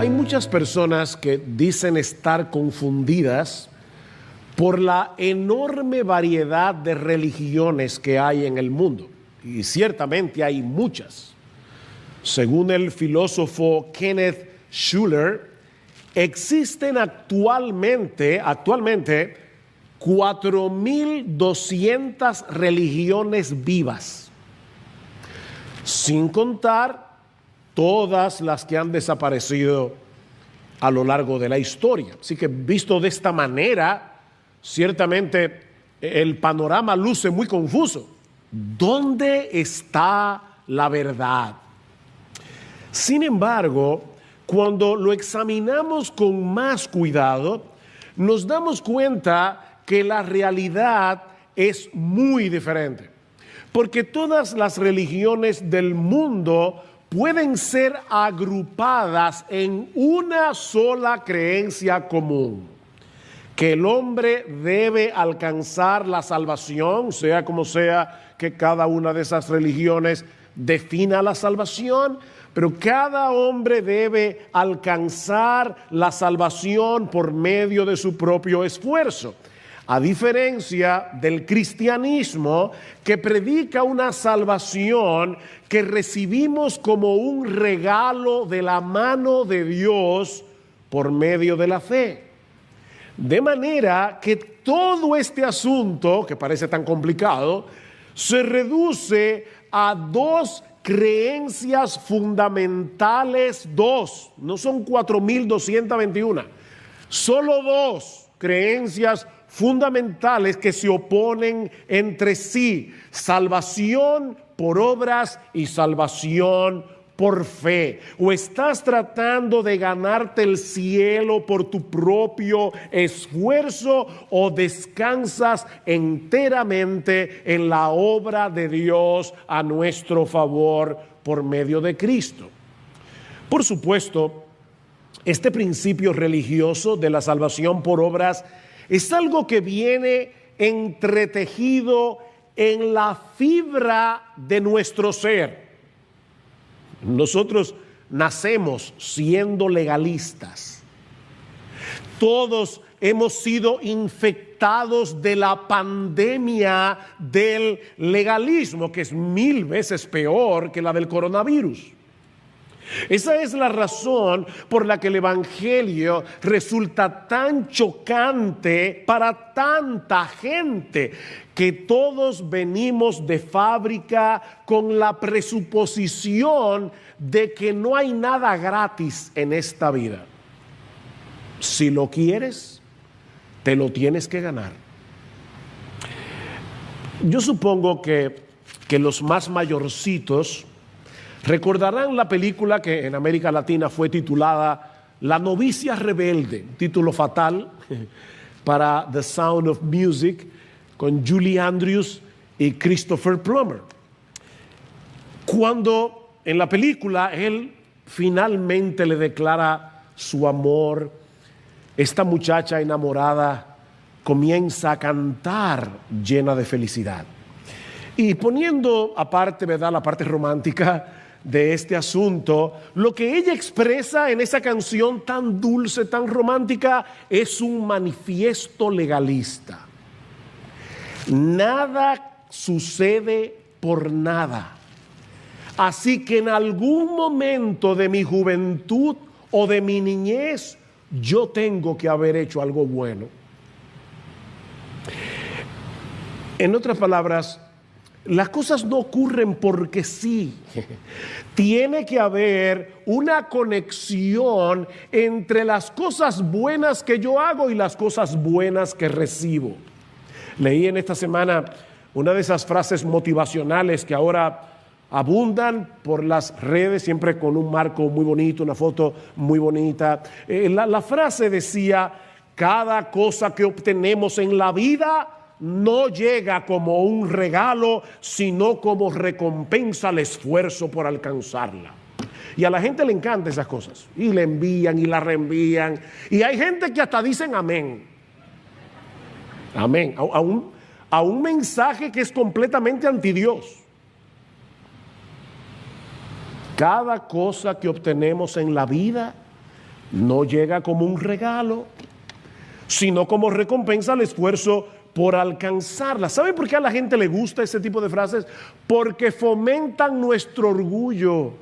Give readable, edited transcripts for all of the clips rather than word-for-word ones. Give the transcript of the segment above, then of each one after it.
Hay muchas personas que dicen estar confundidas por la enorme variedad de religiones que hay en el mundo. Y ciertamente hay muchas. Según el filósofo Kenneth Schuller, existen actualmente 4.200 religiones vivas, sin contar todas las que han desaparecido a lo largo de la historia. Así que visto de esta manera, ciertamente el panorama luce muy confuso. ¿Dónde está la verdad? Sin embargo, cuando lo examinamos con más cuidado, nos damos cuenta que la realidad es muy diferente. Porque todas las religiones del mundo pueden ser agrupadas en una sola creencia común: que el hombre debe alcanzar la salvación, sea como sea que cada una de esas religiones defina la salvación, pero cada hombre debe alcanzar la salvación por medio de su propio esfuerzo. A diferencia del cristianismo, que predica una salvación que recibimos como un regalo de la mano de Dios por medio de la fe. De manera que todo este asunto, que parece tan complicado, se reduce a dos creencias fundamentales, no son 4.221, solo dos creencias fundamentales que se oponen entre sí: salvación por obras y salvación por fe. O estás tratando de ganarte el cielo por tu propio esfuerzo, o descansas enteramente en la obra de Dios a nuestro favor por medio de Cristo. Por supuesto, este principio religioso de la salvación por obras es algo que viene entretejido en la fibra de nuestro ser. Nosotros nacemos siendo legalistas. Todos hemos sido infectados de la pandemia del legalismo, que es 1000 veces peor que la del coronavirus. Esa es la razón por la que el Evangelio resulta tan chocante para tanta gente, que todos venimos de fábrica con la presuposición de que no hay nada gratis en esta vida. Si lo quieres, te lo tienes que ganar. Yo supongo que los más mayorcitos recordarán la película que en América Latina fue titulada La novicia rebelde, título fatal para The Sound of Music, con Julie Andrews y Christopher Plummer. Cuando en la película él finalmente le declara su amor, esta muchacha enamorada comienza a cantar llena de felicidad. Y poniendo aparte, ¿verdad?, la parte romántica de este asunto, lo que ella expresa en esa canción tan dulce, tan romántica, es un manifiesto legalista. Nada sucede por nada. Así que en algún momento de mi juventud o de mi niñez, yo tengo que haber hecho algo bueno. En otras palabras, las cosas no ocurren porque sí. Tiene que haber una conexión entre las cosas buenas que yo hago y las cosas buenas que recibo. Leí en esta semana una de esas frases motivacionales que ahora abundan por las redes, siempre con un marco muy bonito, una foto muy bonita. La frase decía: cada cosa que obtenemos en la vida no llega como un regalo, sino como recompensa al esfuerzo por alcanzarla. Y a la gente le encantan esas cosas, y le envían y la reenvían, y hay gente que hasta dicen amén. Amén, a un mensaje que es completamente anti Dios. Cada cosa que obtenemos en la vida no llega como un regalo, sino como recompensa al esfuerzo por alcanzarla. ¿Saben por qué a la gente le gusta ese tipo de frases? Porque fomentan nuestro orgullo.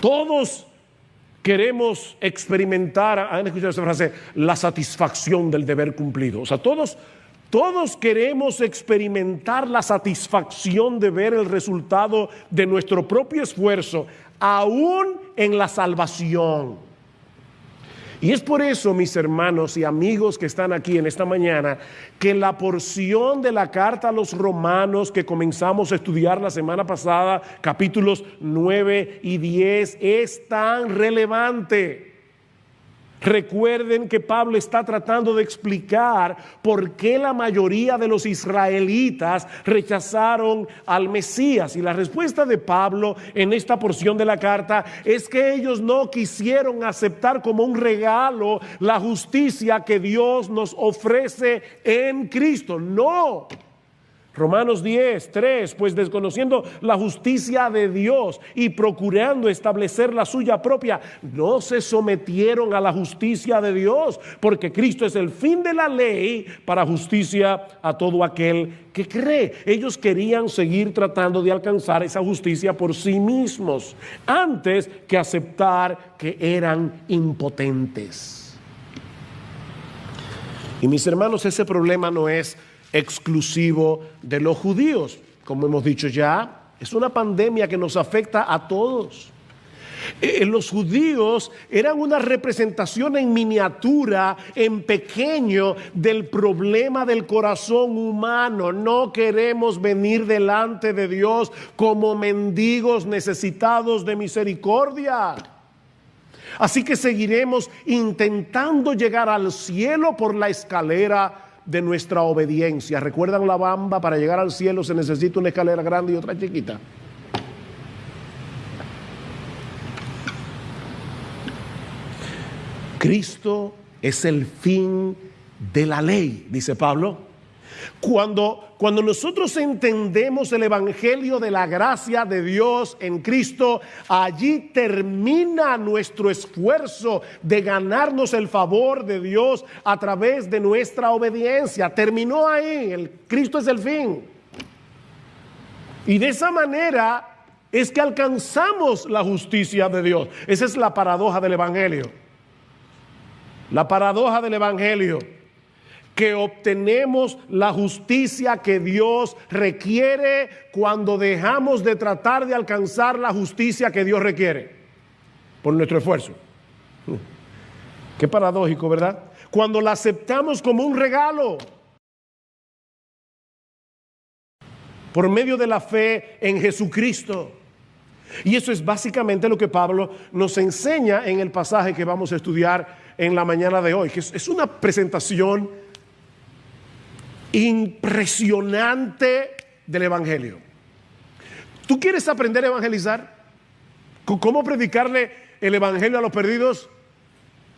Todos queremos experimentar, ¿han escuchado esa frase? La satisfacción del deber cumplido. O sea, todos queremos experimentar la satisfacción de ver el resultado de nuestro propio esfuerzo, aún en la salvación. Y es por eso, mis hermanos y amigos que están aquí en esta mañana, que la porción de la carta a los romanos que comenzamos a estudiar la semana pasada, capítulos 9 y 10, es tan relevante. Recuerden que Pablo está tratando de explicar por qué la mayoría de los israelitas rechazaron al Mesías. Y la respuesta de Pablo en esta porción de la carta es que ellos no quisieron aceptar como un regalo la justicia que Dios nos ofrece en Cristo. No. Romanos 10:3, pues desconociendo la justicia de Dios y procurando establecer la suya propia, no se sometieron a la justicia de Dios, porque Cristo es el fin de la ley para justicia a todo aquel que cree. Ellos querían seguir tratando de alcanzar esa justicia por sí mismos, antes que aceptar que eran impotentes. Y mis hermanos, ese problema no es exclusivo de los judíos. Como hemos dicho ya, es una pandemia que nos afecta a todos. Los judíos eran una representación en miniatura, en pequeño, del problema del corazón humano. No queremos venir delante de Dios como mendigos necesitados de misericordia. Así que seguiremos intentando llegar al cielo por la escalera de nuestra obediencia. ¿Recuerdan la bamba? Para llegar al cielo se necesita una escalera grande y otra chiquita. Cristo es el fin de la ley, dice Pablo. Cuando nosotros entendemos el evangelio de la gracia de Dios en Cristo, allí termina nuestro esfuerzo de ganarnos el favor de Dios a través de nuestra obediencia. Terminó ahí, Cristo es el fin. Y de esa manera es que alcanzamos la justicia de Dios. Esa es la paradoja del evangelio. La paradoja del evangelio, que obtenemos la justicia que Dios requiere cuando dejamos de tratar de alcanzar la justicia que Dios requiere por nuestro esfuerzo. Qué paradójico, ¿verdad? Cuando la aceptamos como un regalo por medio de la fe en Jesucristo. Y eso es básicamente lo que Pablo nos enseña en el pasaje que vamos a estudiar en la mañana de hoy, que es una presentación impresionante del evangelio. ¿Tú quieres aprender a evangelizar? ¿Cómo predicarle el evangelio a los perdidos?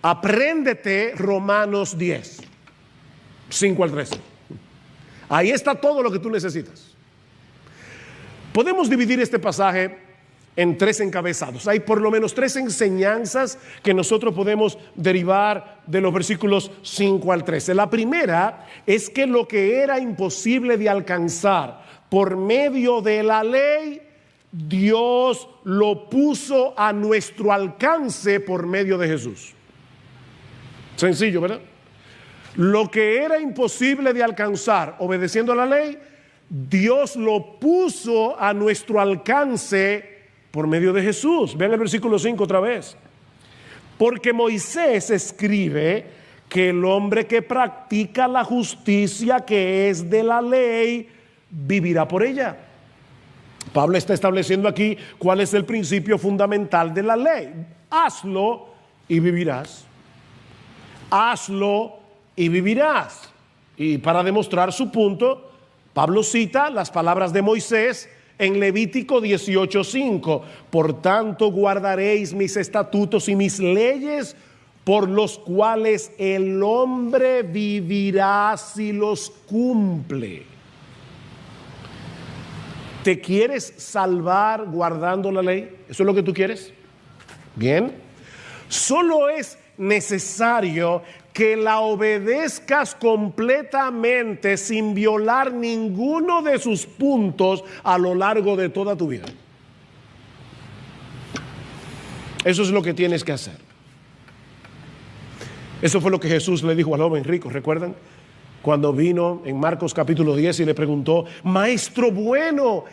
Apréndete Romanos 10, 5 al 13. Ahí está todo lo que tú necesitas. Podemos dividir este pasaje en 3 encabezados. Hay por lo menos 3 enseñanzas que nosotros podemos derivar de los versículos 5 al 13. La primera es que lo que era imposible de alcanzar por medio de la ley, Dios lo puso a nuestro alcance por medio de Jesús. Sencillo, ¿verdad? Lo que era imposible de alcanzar obedeciendo a la ley, Dios lo puso a nuestro alcance por medio de Jesús. Vean el versículo 5 otra vez. Porque Moisés escribe que el hombre que practica la justicia que es de la ley, vivirá por ella. Pablo está estableciendo aquí cuál es el principio fundamental de la ley. Hazlo y vivirás. Hazlo y vivirás. Y para demostrar su punto, Pablo cita las palabras de Moisés en Levítico 18:5. Por tanto, guardaréis mis estatutos y mis leyes, por los cuales el hombre vivirá si los cumple. ¿Te quieres salvar guardando la ley? ¿Eso es lo que tú quieres? Bien. Solo es necesario que la obedezcas completamente sin violar ninguno de sus puntos a lo largo de toda tu vida. Eso es lo que tienes que hacer. Eso fue lo que Jesús le dijo al joven rico, ¿recuerdan? Cuando vino en Marcos capítulo 10 y le preguntó: Maestro bueno,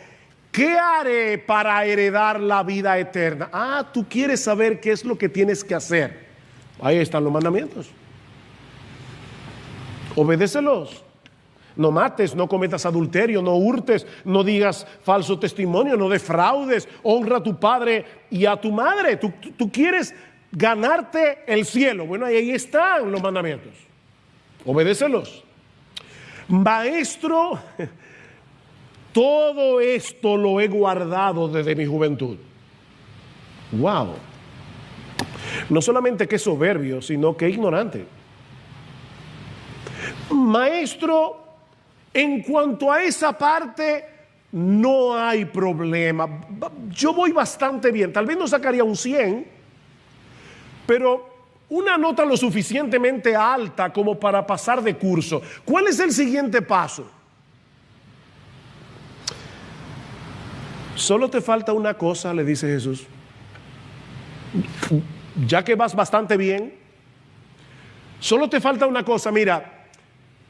¿qué haré para heredar la vida eterna? Ah, tú quieres saber qué es lo que tienes que hacer. Ahí están los mandamientos. Obedécelos. No mates, no cometas adulterio, no hurtes, no digas falso testimonio, no defraudes, honra a tu padre y a tu madre. Tú quieres ganarte el cielo. Bueno, ahí están los mandamientos. Obedécelos. Maestro, todo esto lo he guardado desde mi juventud. Wow. No solamente que es soberbio, sino que ignorante. Maestro, en cuanto a esa parte, no hay problema. Yo voy bastante bien. Tal vez no sacaría un 100, pero una nota lo suficientemente alta como para pasar de curso. ¿Cuál es el siguiente paso? Solo te falta una cosa, le dice Jesús. Ya que vas bastante bien, solo te falta una cosa. Mira,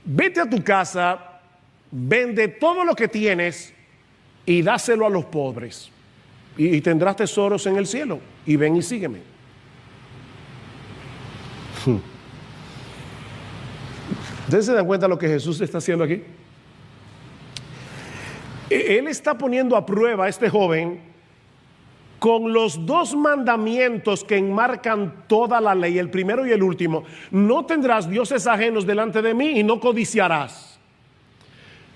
vete a tu casa, vende todo lo que tienes y dáselo a los pobres. Y tendrás tesoros en el cielo. Y ven y sígueme. ¿Ustedes se dan cuenta de lo que Jesús está haciendo aquí? Él está poniendo a prueba a este joven con los dos mandamientos que enmarcan toda la ley, el primero y el último. No tendrás dioses ajenos delante de mí y no codiciarás.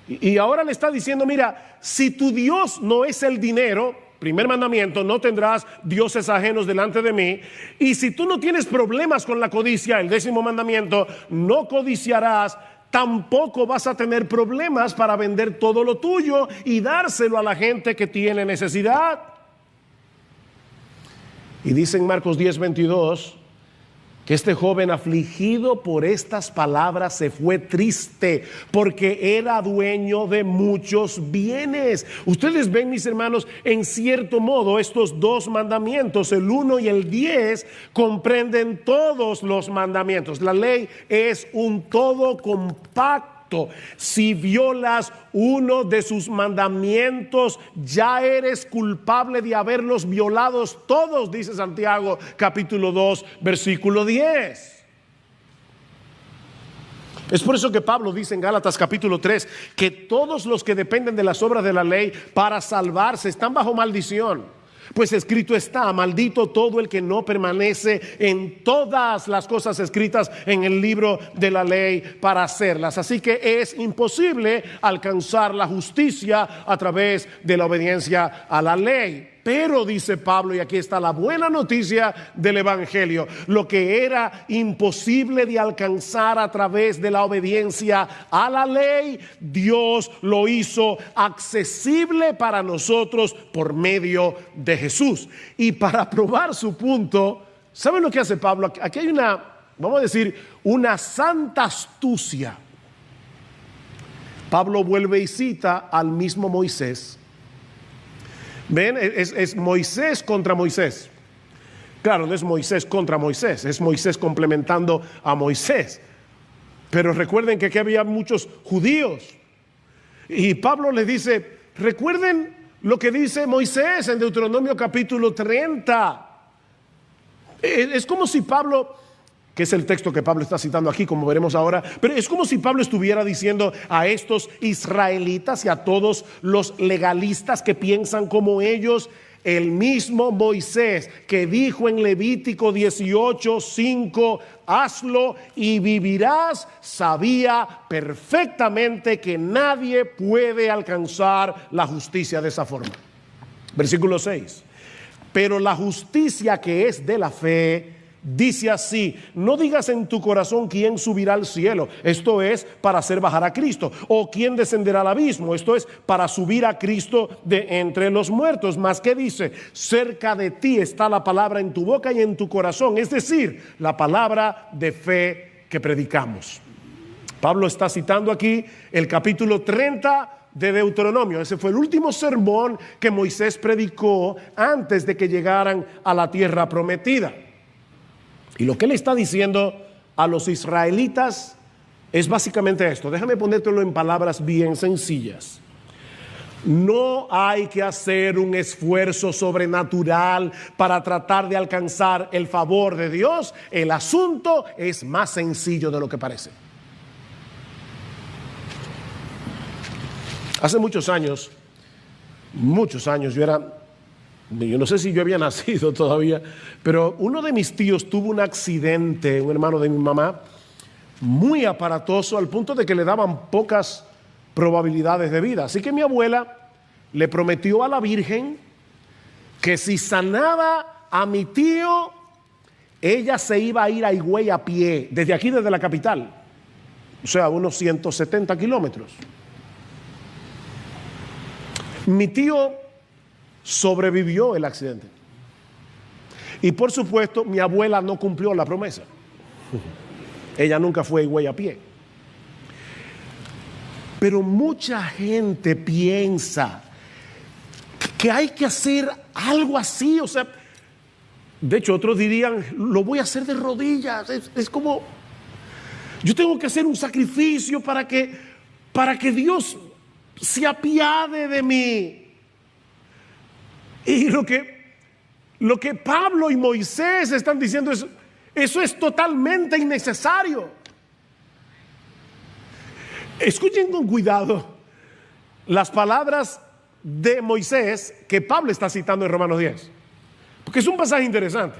Y ahora le está diciendo: mira, si tu Dios no es el dinero, primer mandamiento, no tendrás dioses ajenos delante de mí. Y si tú no tienes problemas con la codicia, el 10º mandamiento, no codiciarás. Tampoco vas a tener problemas para vender todo lo tuyo y dárselo a la gente que tiene necesidad. Y dice en Marcos 10:22 que este joven, afligido por estas palabras, se fue triste porque era dueño de muchos bienes. Ustedes ven, mis hermanos, en cierto modo estos dos mandamientos, el 1 y el 10, comprenden todos los mandamientos. La ley es un todo compacto. Si violas uno de sus mandamientos, ya eres culpable de haberlos violados todos, dice Santiago capítulo 2 versículo 10. Es por eso que Pablo dice en Gálatas capítulo 3 que todos los que dependen de las obras de la ley para salvarse están bajo maldición. Pues escrito está: maldito todo el que no permanece en todas las cosas escritas en el libro de la ley para hacerlas. Así que es imposible alcanzar la justicia a través de la obediencia a la ley. Pero dice Pablo, y aquí está la buena noticia del Evangelio: lo que era imposible de alcanzar a través de la obediencia a la ley, Dios lo hizo accesible para nosotros por medio de Jesús. Y para probar su punto, ¿saben lo que hace Pablo? Aquí hay una, vamos a decir, una santa astucia. Pablo vuelve y cita al mismo Moisés. Ven, es Moisés contra Moisés. Claro, no es Moisés contra Moisés, es Moisés complementando a Moisés. Pero recuerden que aquí había muchos judíos. Y Pablo les dice: recuerden lo que dice Moisés en Deuteronomio capítulo 30. Es como si Pablo, que es el texto que Pablo está citando aquí, como veremos ahora, pero es como si Pablo estuviera diciendo a estos israelitas y a todos los legalistas que piensan como ellos: el mismo Moisés que dijo en Levítico 18:5, hazlo y vivirás, sabía perfectamente que nadie puede alcanzar la justicia de esa forma. Versículo 6: pero la justicia que es de la fe dice así: no digas en tu corazón quién subirá al cielo, esto es para hacer bajar a Cristo, o quién descenderá al abismo, esto es para subir a Cristo de entre los muertos. Mas ¿qué dice? Cerca de ti está la palabra en tu boca y en tu corazón, es decir, la palabra de fe que predicamos. Pablo está citando aquí el capítulo 30 de Deuteronomio. Ese fue el último sermón que Moisés predicó antes de que llegaran a la tierra prometida. Y lo que él está diciendo a los israelitas es básicamente esto. Déjame ponértelo en palabras bien sencillas. No hay que hacer un esfuerzo sobrenatural para tratar de alcanzar el favor de Dios. El asunto es más sencillo de lo que parece. Hace muchos años, yo no sé si yo había nacido todavía, pero uno de mis tíos tuvo un accidente, un hermano de mi mamá, muy aparatoso, al punto de que le daban pocas probabilidades de vida. Así que mi abuela le prometió a la Virgen que si sanaba a mi tío, ella se iba a ir a Higüey a pie, desde aquí, desde la capital, o sea, unos 170 kilómetros. Mi tío sobrevivió el accidente. Y por supuesto, mi abuela no cumplió la promesa. Ella nunca fue a Higüey a pie. Pero mucha gente piensa que hay que hacer algo así. O sea, de hecho, otros dirían, lo voy a hacer de rodillas. Es como, yo tengo que hacer un sacrificio para que Dios se apiade de mí. Y lo que Pablo y Moisés están diciendo es, eso es totalmente innecesario. Escuchen con cuidado las palabras de Moisés que Pablo está citando en Romanos 10, porque es un pasaje interesante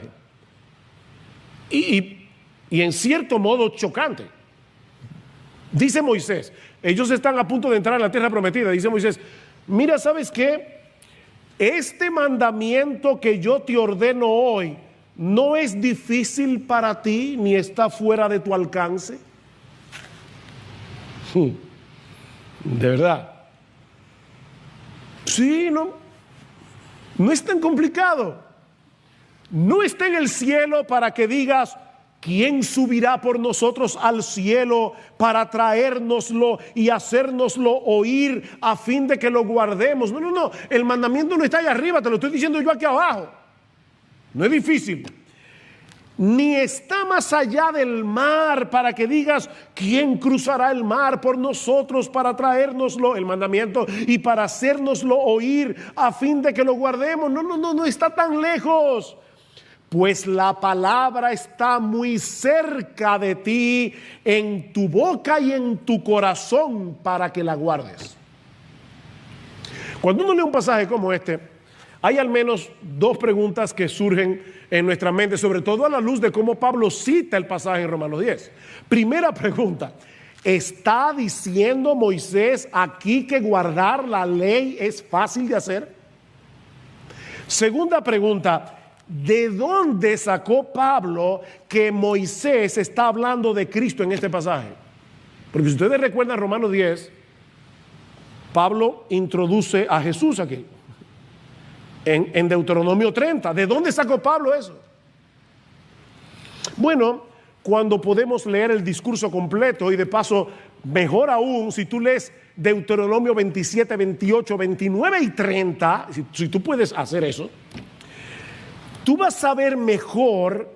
y en cierto modo chocante. Dice Moisés, ellos están a punto de entrar a la tierra prometida. Dice Moisés, mira, ¿sabes qué? Este mandamiento que yo te ordeno hoy no es difícil para ti ni está fuera de tu alcance. De verdad. Sí, no es tan complicado. No está en el cielo para que digas, ¿quién subirá por nosotros al cielo para traérnoslo y hacérnoslo oír a fin de que lo guardemos? No. El mandamiento no está allá arriba, te lo estoy diciendo yo aquí abajo. No es difícil. Ni está más allá del mar para que digas, ¿quién cruzará el mar por nosotros para traérnoslo, el mandamiento, y para hacérnoslo oír a fin de que lo guardemos? No está tan lejos. Pues la palabra está muy cerca de ti, en tu boca y en tu corazón, para que la guardes. Cuando uno lee un pasaje como este, hay al menos dos preguntas que surgen en nuestra mente, sobre todo a la luz de cómo Pablo cita el pasaje en Romanos 10. Primera pregunta, ¿está diciendo Moisés aquí que guardar la ley es fácil de hacer? Segunda pregunta, ¿de dónde sacó Pablo que Moisés está hablando de Cristo en este pasaje? Porque si ustedes recuerdan Romanos 10, Pablo introduce a Jesús aquí. En Deuteronomio 30. ¿De dónde sacó Pablo eso? Bueno, cuando podemos leer el discurso completo, y de paso, mejor aún, si tú lees Deuteronomio 27, 28, 29 y 30, si tú puedes hacer eso, tú vas a ver mejor,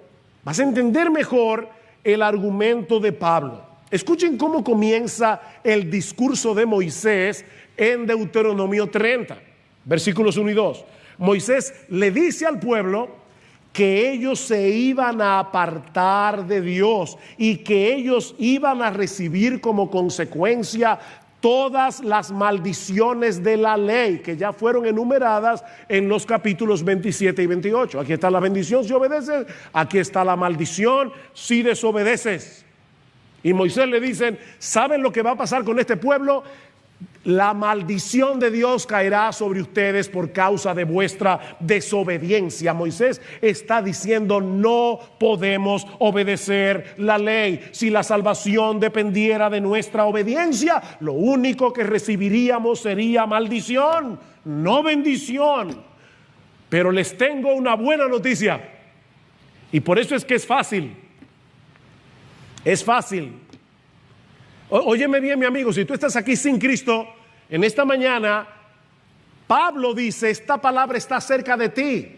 vas a entender mejor el argumento de Pablo. Escuchen cómo comienza el discurso de Moisés en Deuteronomio 30, versículos 1 y 2. Moisés le dice al pueblo que ellos se iban a apartar de Dios y que ellos iban a recibir como consecuencia todas las maldiciones de la ley que ya fueron enumeradas en los capítulos 27 y 28. Aquí está la bendición si obedeces, aquí está la maldición si desobedeces. Y Moisés le dicen, ¿saben lo que va a pasar con este pueblo? La maldición de Dios caerá sobre ustedes por causa de vuestra desobediencia. Moisés está diciendo: no podemos obedecer la ley. Si la salvación dependiera de nuestra obediencia, lo único que recibiríamos sería maldición, no bendición. Pero les tengo una buena noticia, y por eso es que es fácil. Es fácil. Óyeme bien, mi amigo, si tú estás aquí sin Cristo, en esta mañana, Pablo dice: esta palabra está cerca de ti.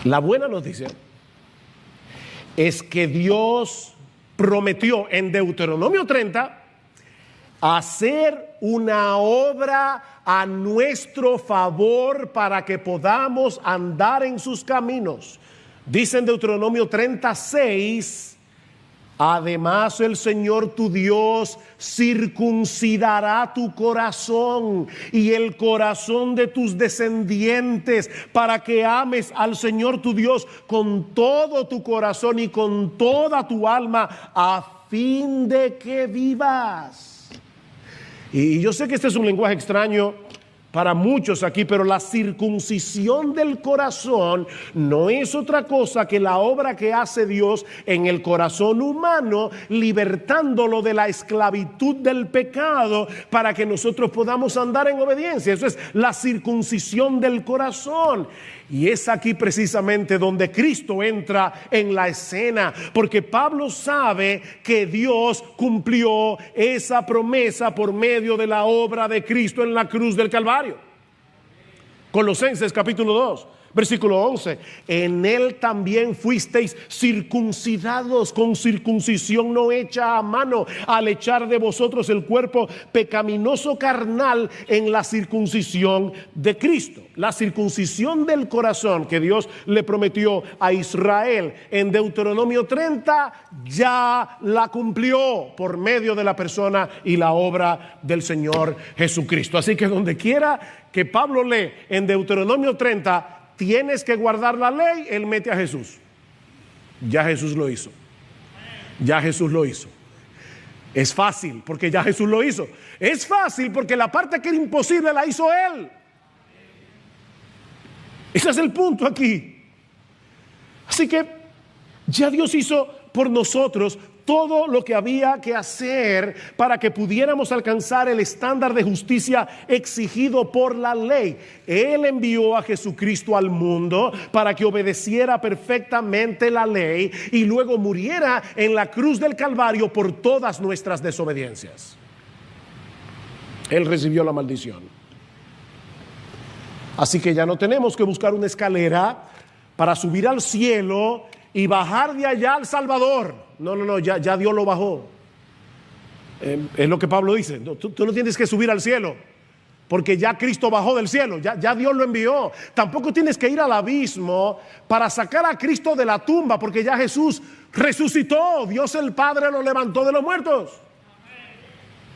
La buena noticia es que Dios prometió en Deuteronomio 30 hacer una obra a nuestro favor para que podamos andar en sus caminos. Dice en Deuteronomio 36: además el Señor tu Dios circuncidará tu corazón y el corazón de tus descendientes, para que ames al Señor tu Dios con todo tu corazón y con toda tu alma, a fin de que vivas. Y yo sé que este es un lenguaje extraño para muchos aquí, pero la circuncisión del corazón no es otra cosa que la obra que hace Dios en el corazón humano, libertándolo de la esclavitud del pecado para que nosotros podamos andar en obediencia. Eso es la circuncisión del corazón. Y es aquí precisamente donde Cristo entra en la escena, porque Pablo sabe que Dios cumplió esa promesa por medio de la obra de Cristo en la cruz del Calvario. Colosenses capítulo 2, versículo 11: en él también fuisteis circuncidados con circuncisión no hecha a mano, al echar de vosotros el cuerpo pecaminoso carnal en la circuncisión de Cristo. La circuncisión del corazón que Dios le prometió a Israel en Deuteronomio 30 ya la cumplió por medio de la persona y la obra del Señor Jesucristo. Así que donde quiera que Pablo lee en Deuteronomio 30, tienes que guardar la ley, él mete a Jesús. Ya Jesús lo hizo. Ya Jesús lo hizo. Es fácil porque ya Jesús lo hizo. Es fácil porque la parte que era imposible la hizo él. Ese es el punto aquí. Así que ya Dios hizo por nosotros todo lo que había que hacer para que pudiéramos alcanzar el estándar de justicia exigido por la ley. Él envió a Jesucristo al mundo para que obedeciera perfectamente la ley y luego muriera en la cruz del Calvario por todas nuestras desobediencias. Él recibió la maldición. Así que ya no tenemos que buscar una escalera para subir al cielo y bajar de allá al Salvador. No, ya Dios lo bajó. Es lo que Pablo dice. Tú no tienes que subir al cielo, porque ya Cristo bajó del cielo, ya Dios lo envió. Tampoco tienes que ir al abismo para sacar a Cristo de la tumba, porque ya Jesús resucitó. Dios el Padre lo levantó de los muertos.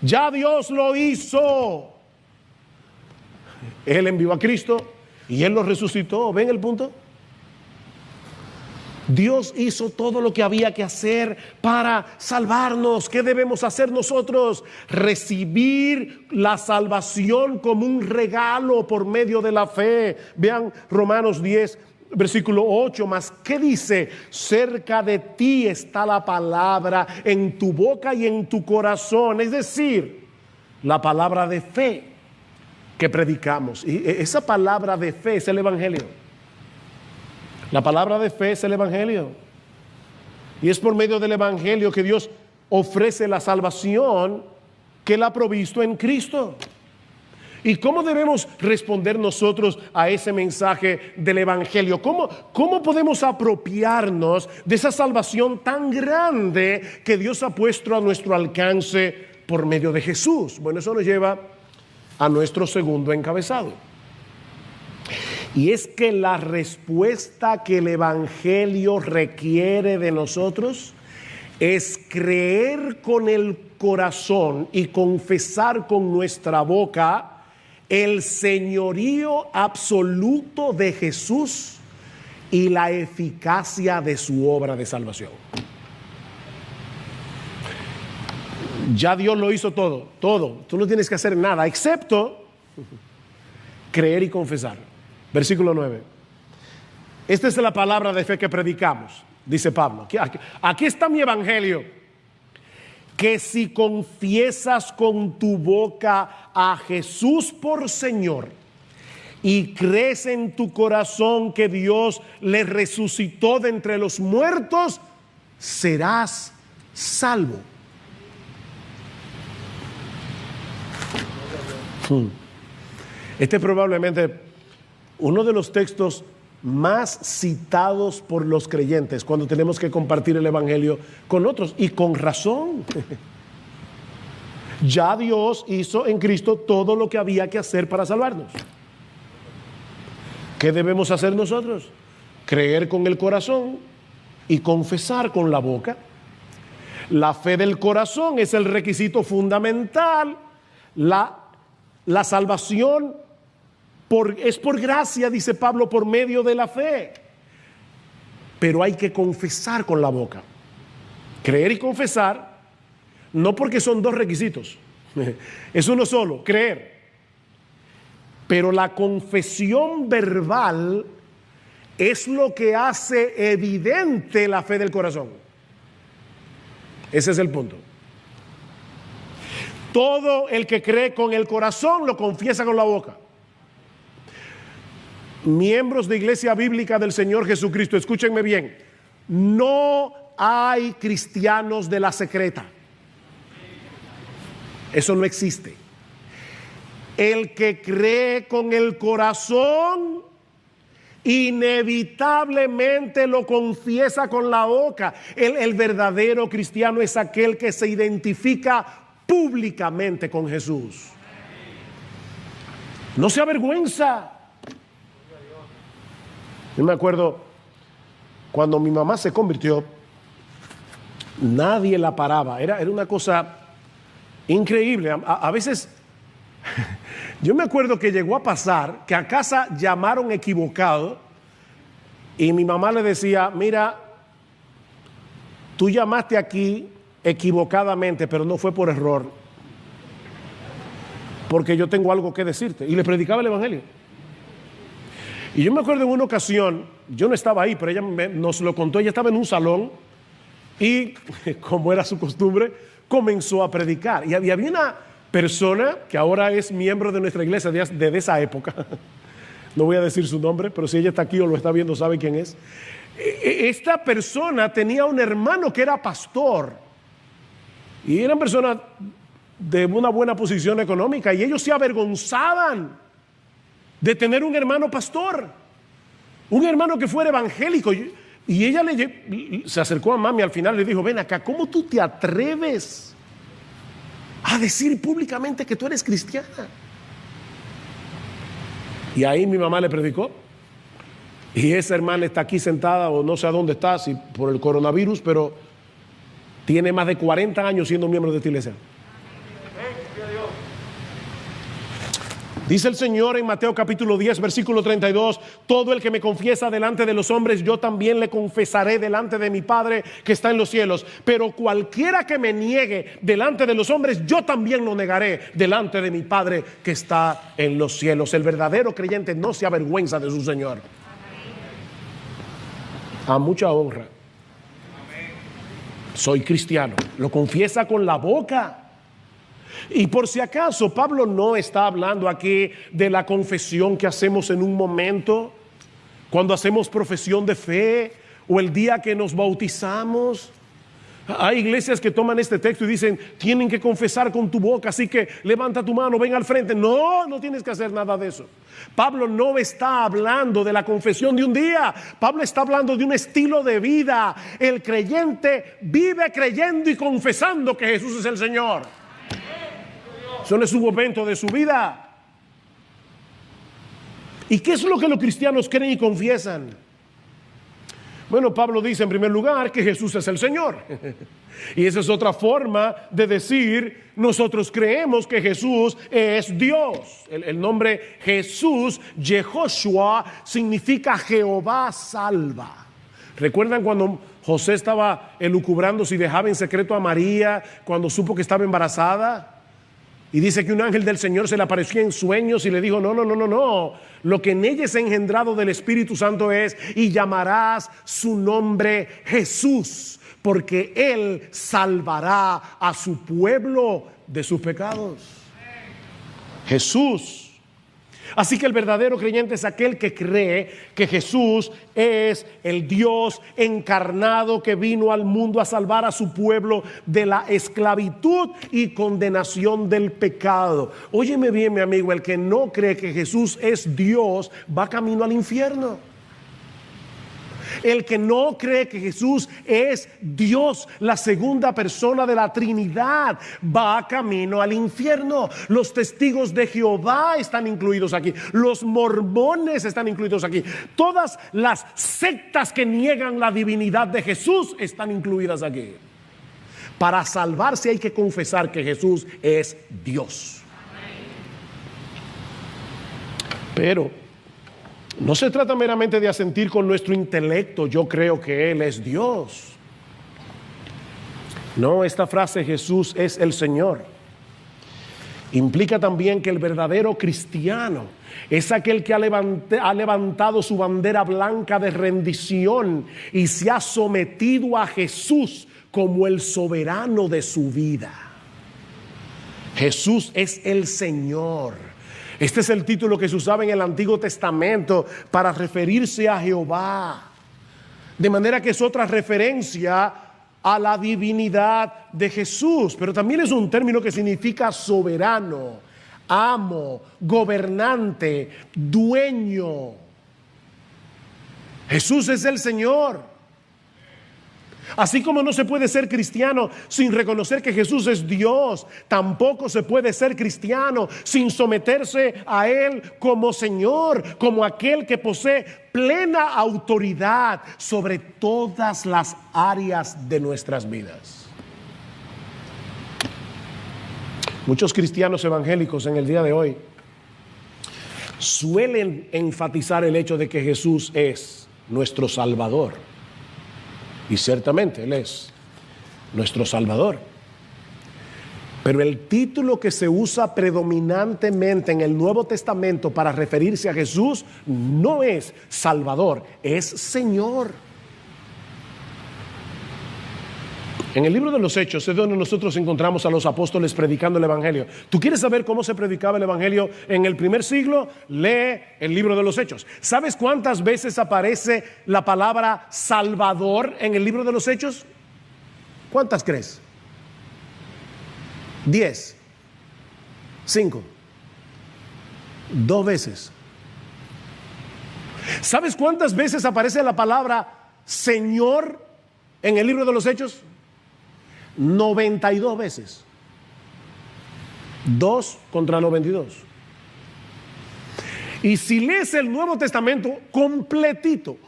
Ya Dios lo hizo. Él envió a Cristo y Él lo resucitó. ¿Ven el punto? Dios hizo todo lo que había que hacer para salvarnos. ¿Qué debemos hacer nosotros? Recibir la salvación como un regalo por medio de la fe. Vean Romanos 10, versículo 8. Mas, ¿qué dice? Cerca de ti está la palabra, en tu boca y en tu corazón. Es decir, la palabra de fe que predicamos. Y esa palabra de fe es el Evangelio. La palabra de fe es el Evangelio. Y es por medio del Evangelio que Dios ofrece la salvación que Él ha provisto en Cristo. ¿Y cómo debemos responder nosotros a ese mensaje del Evangelio? ¿Cómo podemos apropiarnos de esa salvación tan grande que Dios ha puesto a nuestro alcance por medio de Jesús? Bueno, eso nos lleva a nuestro segundo encabezado. Y es que la respuesta que el Evangelio requiere de nosotros es creer con el corazón y confesar con nuestra boca el señorío absoluto de Jesús y la eficacia de su obra de salvación. Ya Dios lo hizo todo, todo. Tú no tienes que hacer nada, excepto creer y confesar. Versículo 9. Esta es la palabra de fe que predicamos, dice Pablo. Aquí está mi evangelio. Que si confiesas con tu boca a Jesús por Señor y crees en tu corazón que Dios le resucitó de entre los muertos, serás salvo. Este es probablemente uno de los textos más citados por los creyentes cuando tenemos que compartir el evangelio con otros, y con razón. Ya Dios hizo en Cristo todo lo que había que hacer para salvarnos. ¿Qué debemos hacer nosotros? Creer con el corazón y confesar con la boca. La fe del corazón es el requisito fundamental. La salvación es por gracia, dice Pablo, por medio de la fe. Pero hay que confesar con la boca. Creer y confesar, no porque son dos requisitos. Es uno solo, creer. Pero la confesión verbal es lo que hace evidente la fe del corazón. Ese es el punto. Todo el que cree con el corazón lo confiesa con la boca. Miembros de Iglesia Bíblica del Señor Jesucristo, escúchenme bien. No hay cristianos de la secreta. Eso no existe. El que cree con el corazón inevitablemente lo confiesa con la boca. El verdadero cristiano es aquel que se identifica públicamente con Jesús. No se avergüenza. Yo me acuerdo cuando mi mamá se convirtió, nadie la paraba. Era una cosa increíble. A veces, yo me acuerdo que llegó a pasar que a casa llamaron equivocado y mi mamá le decía: mira, tú llamaste aquí equivocadamente, pero no fue por error, porque yo tengo algo que decirte. Y le predicaba el evangelio. Y yo me acuerdo en una ocasión, yo no estaba ahí, pero ella nos lo contó. Ella estaba en un salón y, como era su costumbre, comenzó a predicar. Y había una persona que ahora es miembro de nuestra iglesia desde esa época. No voy a decir su nombre, pero si ella está aquí o lo está viendo, sabe quién es. Esta persona tenía un hermano que era pastor. Y eran personas de una buena posición económica. Y ellos se avergonzaban de tener un hermano pastor, un hermano que fuera evangélico. Y ella se acercó a mami al final y le dijo: ven acá, ¿cómo tú te atreves a decir públicamente que tú eres cristiana? Y ahí mi mamá le predicó. Y esa hermana está aquí sentada, o no sé a dónde está, si por el coronavirus, pero tiene más de 40 años siendo miembro de esta iglesia. Dice el Señor en Mateo capítulo 10, versículo 32: todo el que me confiesa delante de los hombres, yo también le confesaré delante de mi Padre que está en los cielos. Pero cualquiera que me niegue delante de los hombres, yo también lo negaré delante de mi Padre que está en los cielos. El verdadero creyente no se avergüenza de su Señor. A mucha honra. Soy cristiano. Lo confiesa con la boca. Y por si acaso, Pablo no está hablando aquí de la confesión que hacemos en un momento, cuando hacemos profesión de fe, o el día que nos bautizamos. Hay iglesias que toman este texto y dicen: tienen que confesar con tu boca, así que levanta tu mano, ven al frente. No, no tienes que hacer nada de eso. Pablo no está hablando de la confesión de un día. Pablo está hablando de un estilo de vida. El creyente vive creyendo y confesando que Jesús es el Señor. Eso no es un momento de su vida. ¿Y qué es lo que los cristianos creen y confiesan? Bueno, Pablo dice en primer lugar que Jesús es el Señor. Y esa es otra forma de decir: nosotros creemos que Jesús es Dios. El nombre Jesús, Yehoshua, significa Jehová salva. ¿Recuerdan cuando José estaba elucubrando si dejaba en secreto a María cuando supo que estaba embarazada? Y dice que un ángel del Señor se le apareció en sueños y le dijo, no. Lo que en ella es engendrado del Espíritu Santo es, y llamarás su nombre Jesús, porque Él salvará a su pueblo de sus pecados. Jesús. Así que el verdadero creyente es aquel que cree que Jesús es el Dios encarnado que vino al mundo a salvar a su pueblo de la esclavitud y condenación del pecado. Óyeme bien, mi amigo, el que no cree que Jesús es Dios va camino al infierno. El que no cree que Jesús es Dios, la segunda persona de la Trinidad, va camino al infierno. Los testigos de Jehová están incluidos aquí. Los mormones están incluidos aquí. Todas las sectas que niegan la divinidad de Jesús están incluidas aquí. Para salvarse hay que confesar que Jesús es Dios. Pero no se trata meramente de asentir con nuestro intelecto, yo creo que Él es Dios. No, esta frase Jesús es el Señor implica también que el verdadero cristiano es aquel que ha levantado su bandera blanca de rendición y se ha sometido a Jesús como el soberano de su vida. Jesús es el Señor. Este es el título que se usaba en el Antiguo Testamento para referirse a Jehová. De manera que es otra referencia a la divinidad de Jesús. Pero también es un término que significa soberano, amo, gobernante, dueño. Jesús es el Señor. Así como no se puede ser cristiano sin reconocer que Jesús es Dios, tampoco se puede ser cristiano sin someterse a Él como Señor, como aquel que posee plena autoridad sobre todas las áreas de nuestras vidas. Muchos cristianos evangélicos en el día de hoy suelen enfatizar el hecho de que Jesús es nuestro Salvador. Y ciertamente Él es nuestro Salvador. Pero el título que se usa predominantemente en el Nuevo Testamento para referirse a Jesús no es Salvador, es Señor. En el libro de los Hechos es donde nosotros encontramos a los apóstoles predicando el Evangelio. ¿Tú quieres saber cómo se predicaba el Evangelio en el primer siglo? Lee el libro de los Hechos. ¿Sabes cuántas veces aparece la palabra Salvador en el libro de los Hechos? ¿Cuántas crees? 10, 5, 2 veces. ¿Sabes cuántas veces aparece la palabra Señor en el libro de los Hechos? 92 veces. 2 contra 92. Y si lees el Nuevo Testamento completito,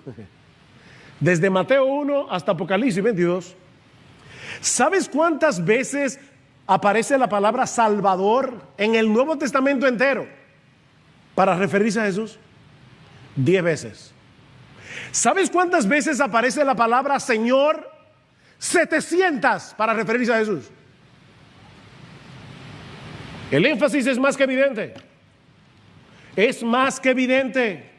desde Mateo 1 hasta Apocalipsis 22, ¿sabes cuántas veces aparece la palabra Salvador en el Nuevo Testamento entero para referirse a Jesús? 10 veces. ¿Sabes cuántas veces aparece la palabra Señor? 700 para referirse a Jesús. El énfasis es más que evidente. Es más que evidente.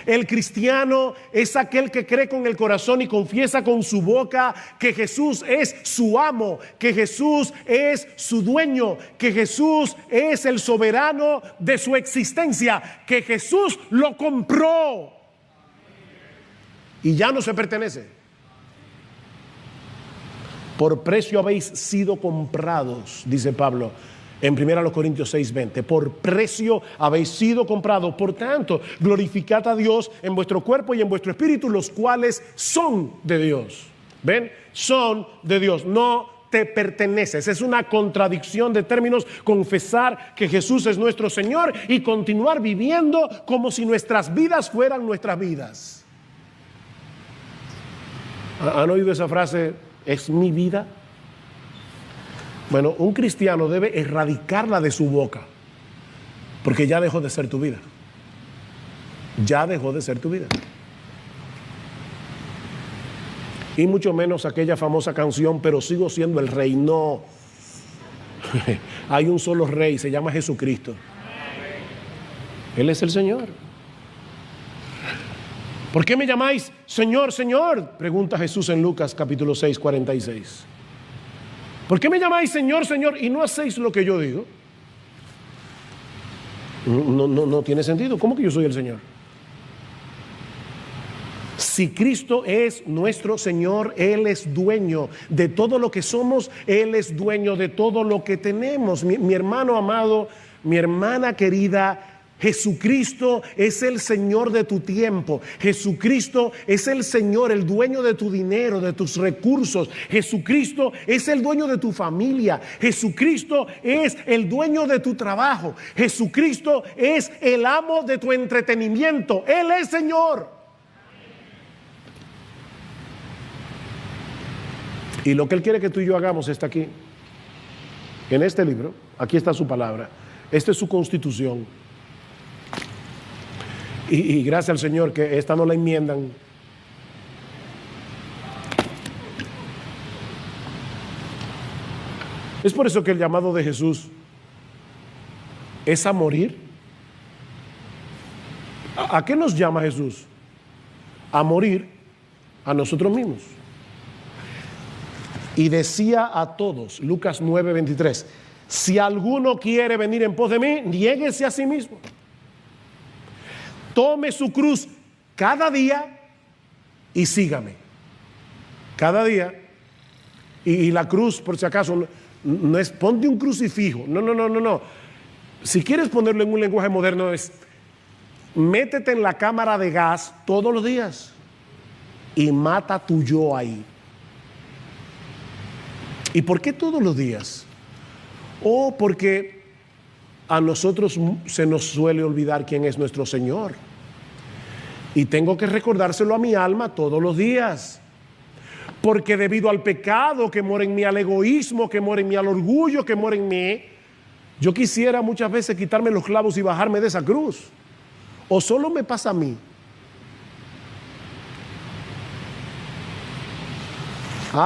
El cristiano es aquel que cree con el corazón y confiesa con su boca que Jesús es su amo, que Jesús es su dueño, que Jesús es el soberano de su existencia, que Jesús lo compró y ya no se pertenece. Por precio habéis sido comprados, dice Pablo en 1 Corintios 6:20. Por precio habéis sido comprados. Por tanto, glorificad a Dios en vuestro cuerpo y en vuestro espíritu, los cuales son de Dios. ¿Ven? Son de Dios, no te perteneces. Es una contradicción de términos confesar que Jesús es nuestro Señor y continuar viviendo como si nuestras vidas fueran nuestras vidas. ¿Han oído esa frase? ¿Es mi vida? Bueno, un cristiano debe erradicarla de su boca, porque ya dejó de ser tu vida. Ya dejó de ser tu vida. y mucho menos aquella famosa canción, pero sigo siendo el rey. No. Hay un solo rey, se llama Jesucristo. Él es el Señor. ¿Por qué me llamáis Señor, Señor?, pregunta Jesús en Lucas capítulo 6, 46. ¿Por qué me llamáis Señor, Señor y no hacéis lo que yo digo? No tiene sentido. ¿Cómo que yo soy el Señor? Si Cristo es nuestro Señor, Él es dueño de todo lo que somos, Él es dueño de todo lo que tenemos. Mi hermano amado, mi hermana querida, Jesucristo es el Señor de tu tiempo. Jesucristo es el Señor, el dueño de tu dinero, de tus recursos. Jesucristo es el dueño de tu familia. Jesucristo es el dueño de tu trabajo. Jesucristo es el amo de tu entretenimiento. Él es Señor. Y lo que Él quiere que tú y yo hagamos está aquí, en este libro. Aquí está su palabra. Esta es su constitución. Y gracias al Señor que esta no la enmiendan. Es por eso que el llamado de Jesús es a morir. ¿A qué nos llama Jesús? A morir a nosotros mismos. Y decía a todos, Lucas 9:23, si alguno quiere venir en pos de mí, niéguese a sí mismo. Tome su cruz cada día y sígame. Cada día. Y la cruz, por si acaso, no es ponte un crucifijo. No. Si quieres ponerlo en un lenguaje moderno, es métete en la cámara de gas todos los días y mata tu yo ahí. ¿Y por qué todos los días? Porque a nosotros se nos suele olvidar quién es nuestro Señor. Y tengo que recordárselo a mi alma todos los días. Porque debido al pecado que mora en mí, al egoísmo que mora en mí, al orgullo que mora en mí, yo quisiera muchas veces quitarme los clavos y bajarme de esa cruz. ¿O solo me pasa a mí?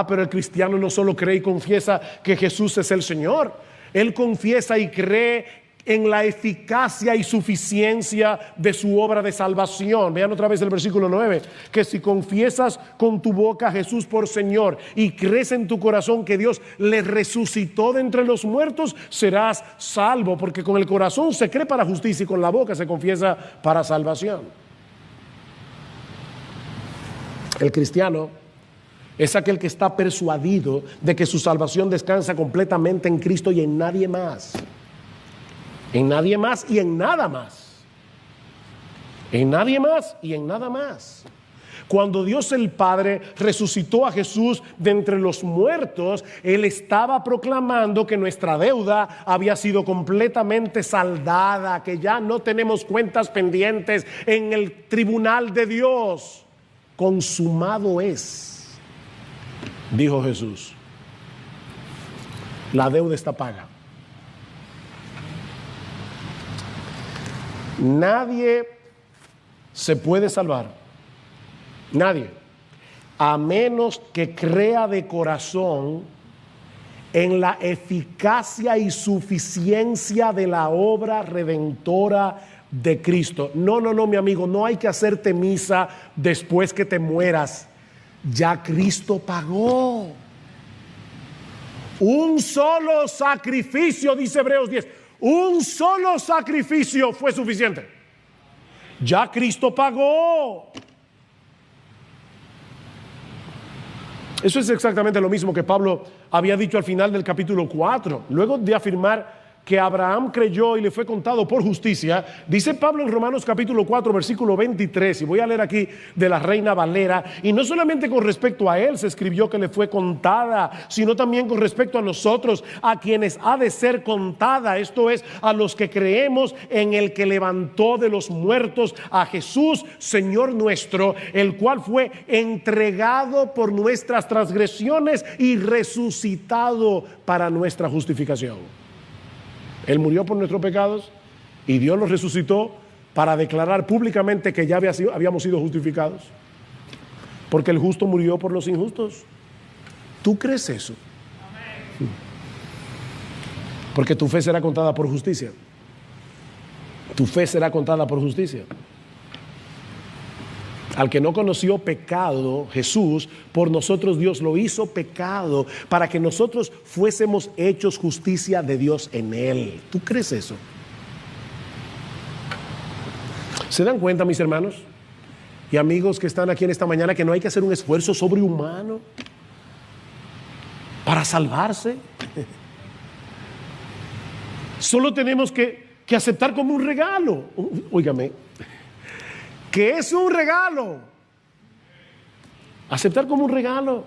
Pero el cristiano no solo cree y confiesa que Jesús es el Señor. Él confiesa y cree en la eficacia y suficiencia de su obra de salvación. Vean otra vez el versículo 9, que si confiesas con tu boca a Jesús por Señor y crees en tu corazón que Dios le resucitó de entre los muertos, serás salvo, porque con el corazón se cree para justicia y con la boca se confiesa para salvación. El cristiano es aquel que está persuadido de que su salvación descansa completamente en Cristo y en nadie más. En nadie más y en nada más. En nadie más y en nada más. Cuando Dios el Padre resucitó a Jesús de entre los muertos, Él estaba proclamando que nuestra deuda había sido completamente saldada, que ya no tenemos cuentas pendientes en el tribunal de Dios. Consumado es, dijo Jesús. La deuda está paga. Nadie se puede salvar, nadie, a menos que crea de corazón en la eficacia y suficiencia de la obra redentora de Cristo. No, mi amigo, no hay que hacerte misa después que te mueras. Ya Cristo pagó. Un solo sacrificio, dice Hebreos 10. Un solo sacrificio fue suficiente. Ya Cristo pagó. Eso es exactamente lo mismo que Pablo había dicho al final del capítulo 4. Luego de afirmar que Abraham creyó y le fue contado por justicia, dice Pablo en Romanos capítulo 4 versículo 23, y voy a leer aquí de la Reina Valera, y no solamente con respecto a él se escribió que le fue contada, sino también con respecto a nosotros, a quienes ha de ser contada, esto es, a los que creemos en el que levantó de los muertos a Jesús, Señor nuestro, el cual fue entregado por nuestras transgresiones y resucitado para nuestra justificación. Él murió por nuestros pecados y Dios los resucitó para declarar públicamente que ya habíamos sido justificados. Porque el justo murió por los injustos. ¿Tú crees eso? Porque tu fe será contada por justicia. Tu fe será contada por justicia. Al que no conoció pecado, Jesús, por nosotros Dios lo hizo pecado para que nosotros fuésemos hechos justicia de Dios en él. ¿Tú crees eso? ¿Se dan cuenta, mis hermanos y amigos que están aquí en esta mañana, que no hay que hacer un esfuerzo sobrehumano para salvarse? Solo tenemos que aceptar como un regalo. Óigame, que es un regalo. Aceptar como un regalo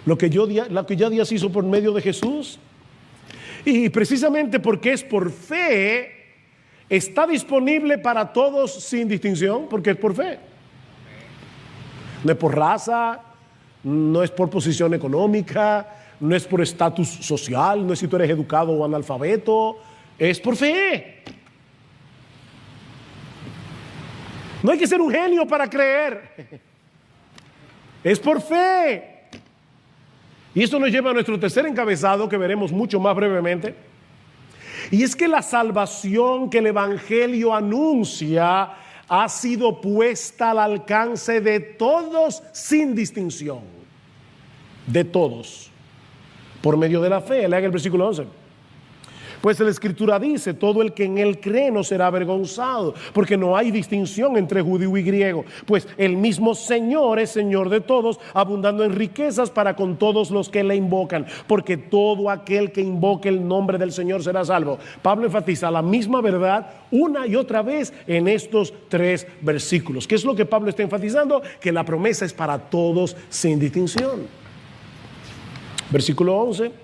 lo que ya Dios hizo por medio de Jesús. Y precisamente porque es por fe, está disponible para todos sin distinción, porque es por fe. No es por raza, no es por posición económica, no es por estatus social, no es si tú eres educado o analfabeto, es por fe. No hay que ser un genio para creer. Es por fe. Y esto nos lleva a nuestro tercer encabezado, que veremos mucho más brevemente. Y es que la salvación que el Evangelio anuncia ha sido puesta al alcance de todos sin distinción. De todos. Por medio de la fe. Lean el versículo 11. Pues la Escritura dice: todo el que en él cree no será avergonzado, porque no hay distinción entre judío y griego, pues el mismo Señor es Señor de todos, abundando en riquezas para con todos los que le invocan, porque todo aquel que invoque el nombre del Señor será salvo. Pablo enfatiza la misma verdad una y otra vez en estos 3 versículos. ¿Qué es lo que Pablo está enfatizando? Que la promesa es para todos sin distinción. Versículo 11.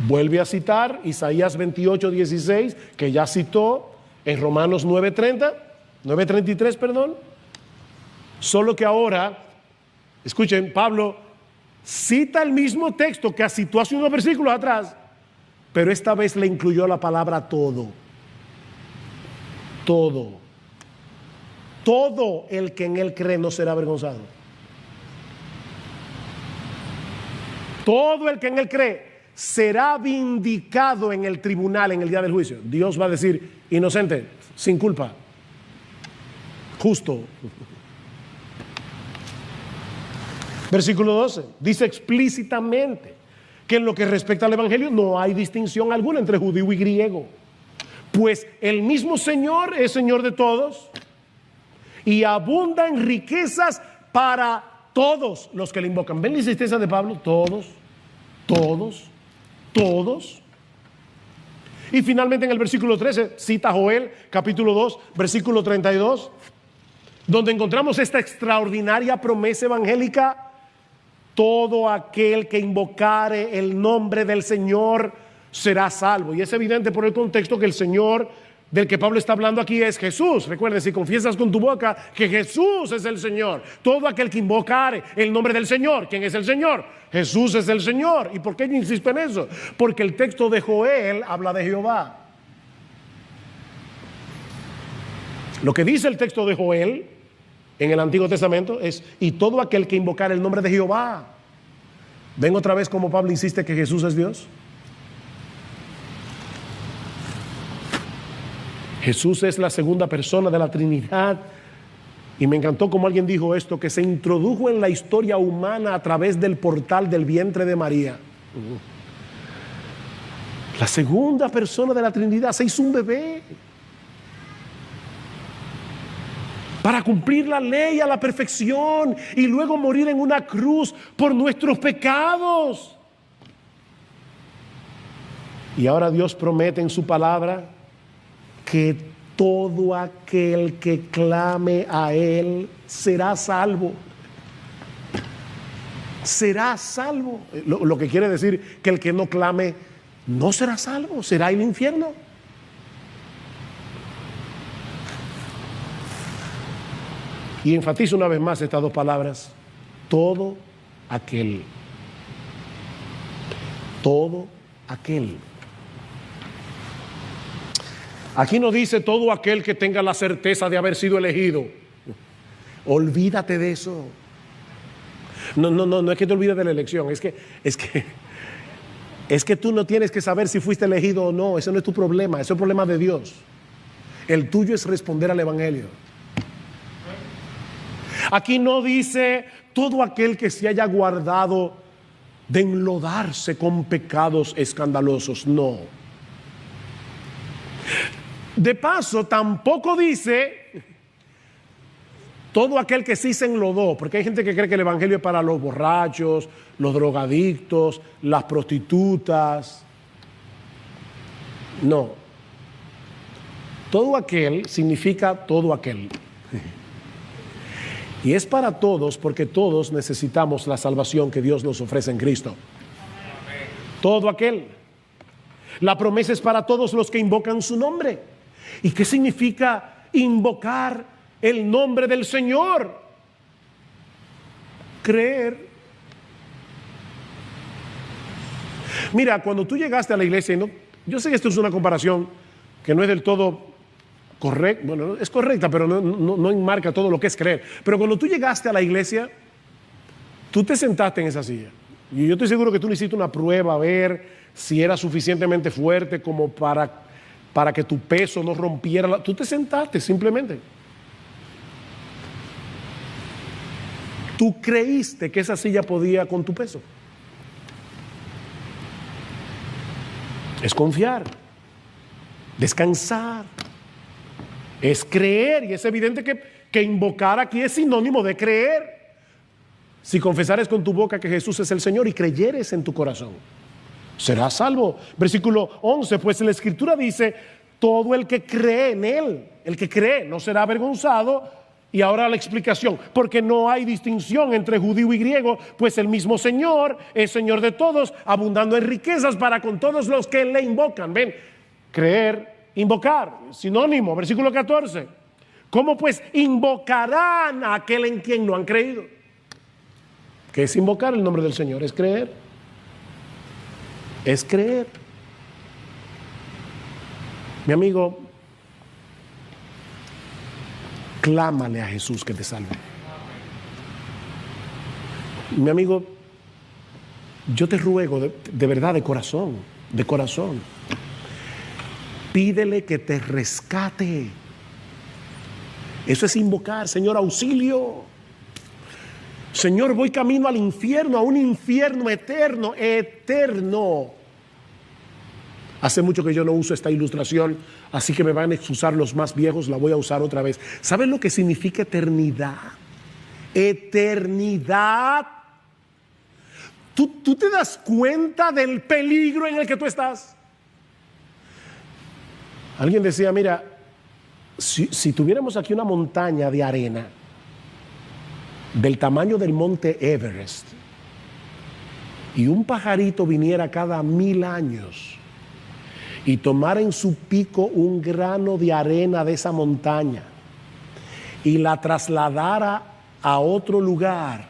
Vuelve a citar Isaías 28:16, que ya citó en Romanos 9:33, perdón. Solo que ahora, escuchen, Pablo cita el mismo texto que citó hace unos versículos atrás, pero esta vez le incluyó la palabra todo. Todo. Todo el que en él cree no será avergonzado. Todo el que en él cree será vindicado en el tribunal en el día del juicio. Dios va a decir: inocente, sin culpa, justo. Versículo 12 dice explícitamente que en lo que respecta al Evangelio no hay distinción alguna entre judío y griego, pues el mismo Señor es Señor de todos y abunda en riquezas para todos los que le invocan. ¿Ven la insistencia de Pablo? Todos, todos, todos. Y finalmente en el versículo 13 cita Joel capítulo 2 versículo 32, donde encontramos esta extraordinaria promesa evangélica: todo aquel que invocare el nombre del Señor será salvo. Y es evidente por el contexto que el Señor del que Pablo está hablando aquí es Jesús. Recuerden, si confiesas con tu boca que Jesús es el Señor, todo aquel que invocare el nombre del Señor. ¿Quién es el Señor? Jesús es el Señor. ¿Y por qué yo insisto en eso? Porque el texto de Joel habla de Jehová. Lo que dice el texto de Joel en el Antiguo Testamento es: y todo aquel que invocare el nombre de Jehová. ¿Ven otra vez cómo Pablo insiste que Jesús es Dios? Jesús es la segunda persona de la Trinidad. Y me encantó como alguien dijo esto, que se introdujo en la historia humana a través del portal del vientre de María. La segunda persona de la Trinidad se hizo un bebé para cumplir la ley a la perfección y luego morir en una cruz por nuestros pecados. Y ahora Dios promete en su palabra que todo aquel que clame a Él será salvo. Será salvo. Lo que quiere decir que el que no clame no será salvo, será el infierno. Y enfatizo una vez más estas 2 palabras: todo aquel. Todo aquel. Aquí no dice todo aquel que tenga la certeza de haber sido elegido. Olvídate de eso. No es que te olvides de la elección, es que tú no tienes que saber si fuiste elegido o no. Ese no es tu problema, ese es el problema de Dios. El tuyo es responder al Evangelio. Aquí no dice todo aquel que se haya guardado de enlodarse con pecados escandalosos, no. De paso, tampoco dice todo aquel que sí se enlodó, porque hay gente que cree que el Evangelio es para los borrachos, los drogadictos, las prostitutas. No. Todo aquel significa todo aquel. Y es para todos, porque todos necesitamos la salvación que Dios nos ofrece en Cristo. Todo aquel. La promesa es para todos los que invocan su nombre. ¿Y qué significa invocar el nombre del Señor? Creer. Mira, cuando tú llegaste a la iglesia, yo sé que esto es una comparación que no es del todo correcta, bueno, es correcta, pero no enmarca todo lo que es creer. Pero cuando tú llegaste a la iglesia, tú te sentaste en esa silla. Y yo estoy seguro que tú le hiciste una prueba a ver si era suficientemente fuerte como para que tu peso no rompiera. Tú te sentaste simplemente. Tú creíste que esa silla podía con tu peso. Es confiar, descansar, es creer. Y es evidente que invocar aquí es sinónimo de creer. Si confesares con tu boca que Jesús es el Señor y creyeres en tu corazón, serás salvo. Versículo 11, pues la Escritura dice, todo el que cree en Él, el que cree no será avergonzado. Y ahora la explicación, porque no hay distinción entre judío y griego, pues el mismo Señor es Señor de todos, abundando en riquezas para con todos los que le invocan. Ven, creer, invocar, sinónimo, versículo 14. ¿Cómo pues invocarán a aquel en quien no han creído? ¿Qué es invocar el nombre del Señor? Es creer. Es creer. Mi amigo, clámale a Jesús que te salve. Mi amigo, yo te ruego de verdad, de corazón, pídele que te rescate. Eso es invocar, Señor, auxilio. Señor, voy camino al infierno, a un infierno eterno, eterno. Hace mucho que yo no uso esta ilustración, así que me van a excusar los más viejos, la voy a usar otra vez. ¿Saben lo que significa eternidad? Eternidad. ¿Tú te das cuenta del peligro en el que tú estás? Alguien decía, mira, si tuviéramos aquí una montaña de arena del tamaño del monte Everest y un pajarito viniera cada 1000 años y tomara en su pico un grano de arena de esa montaña y la trasladara a otro lugar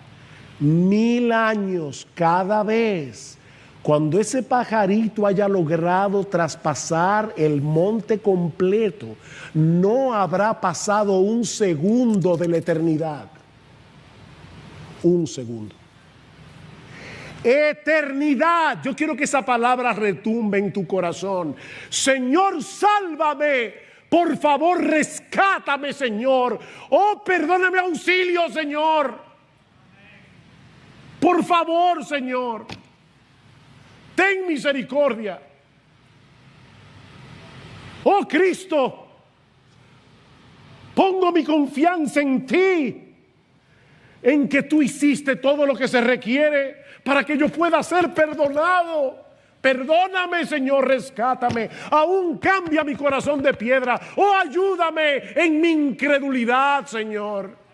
1000 años cada vez, cuando ese pajarito haya logrado traspasar el monte completo, no habrá pasado un segundo de la eternidad. Un segundo. Eternidad. Yo quiero que esa palabra retumbe en tu corazón. Señor, sálvame. Por favor, rescátame, Señor. Oh, perdóname, auxilio, Señor. Por favor, Señor. Ten misericordia. Oh, Cristo, pongo mi confianza en ti, en que tú hiciste todo lo que se requiere para que yo pueda ser perdonado. Perdóname, Señor, rescátame. Aún cambia mi corazón de piedra. Oh, ayúdame en mi incredulidad, Señor.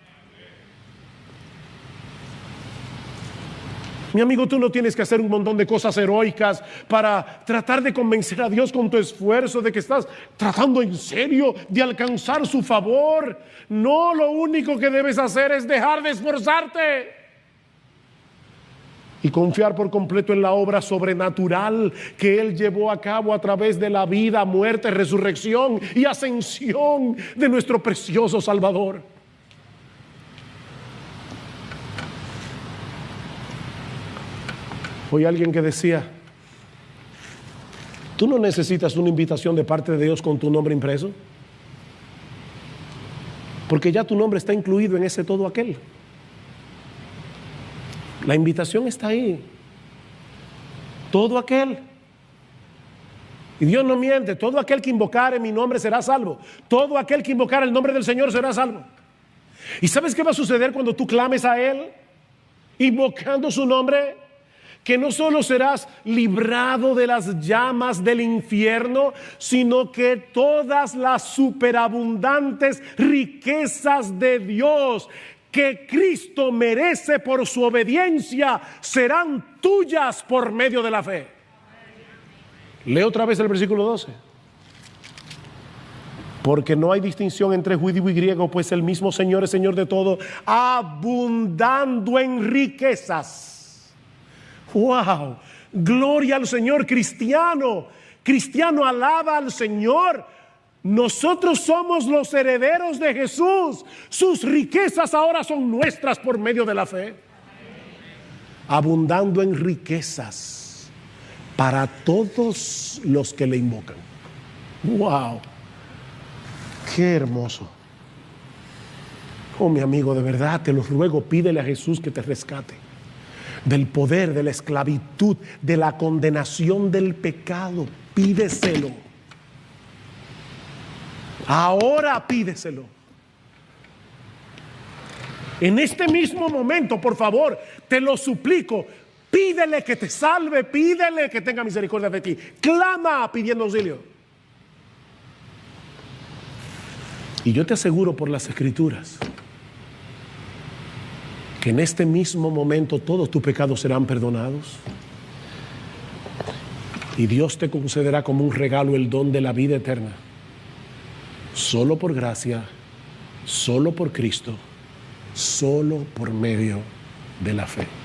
Mi amigo, tú no tienes que hacer un montón de cosas heroicas para tratar de convencer a Dios con tu esfuerzo de que estás tratando en serio de alcanzar su favor. No, lo único que debes hacer es dejar de esforzarte y confiar por completo en la obra sobrenatural que Él llevó a cabo a través de la vida, muerte, resurrección y ascensión de nuestro precioso Salvador. Oí a alguien que decía, tú no necesitas una invitación de parte de Dios con tu nombre impreso, porque ya tu nombre está incluido en ese todo aquel. La invitación está ahí. Todo aquel. Y Dios no miente. Todo aquel que invocare mi nombre será salvo. Todo aquel que invocare el nombre del Señor será salvo. ¿Y sabes qué va a suceder cuando tú clames a Él, invocando su nombre? Que no solo serás librado de las llamas del infierno, sino que todas las superabundantes riquezas de Dios que Cristo merece por su obediencia serán tuyas por medio de la fe. Leo otra vez el versículo 12. Porque no hay distinción entre judío y griego, pues el mismo Señor es Señor de todo, abundando en riquezas. ¡Wow! Gloria al Señor. Cristiano, alaba al Señor. Nosotros somos los herederos de Jesús. Sus riquezas ahora son nuestras por medio de la fe. Abundando en riquezas para todos los que le invocan. ¡Wow! ¡Qué hermoso! Oh, mi amigo, de verdad te lo ruego, pídele a Jesús que te rescate del poder, de la esclavitud, de la condenación del pecado. Pídeselo. Ahora pídeselo. En este mismo momento, por favor, te lo suplico. Pídele que te salve, pídele que tenga misericordia de ti. Clama pidiendo auxilio. Y yo te aseguro por las Escrituras que en este mismo momento todos tus pecados serán perdonados y Dios te concederá como un regalo el don de la vida eterna, solo por gracia, solo por Cristo, solo por medio de la fe.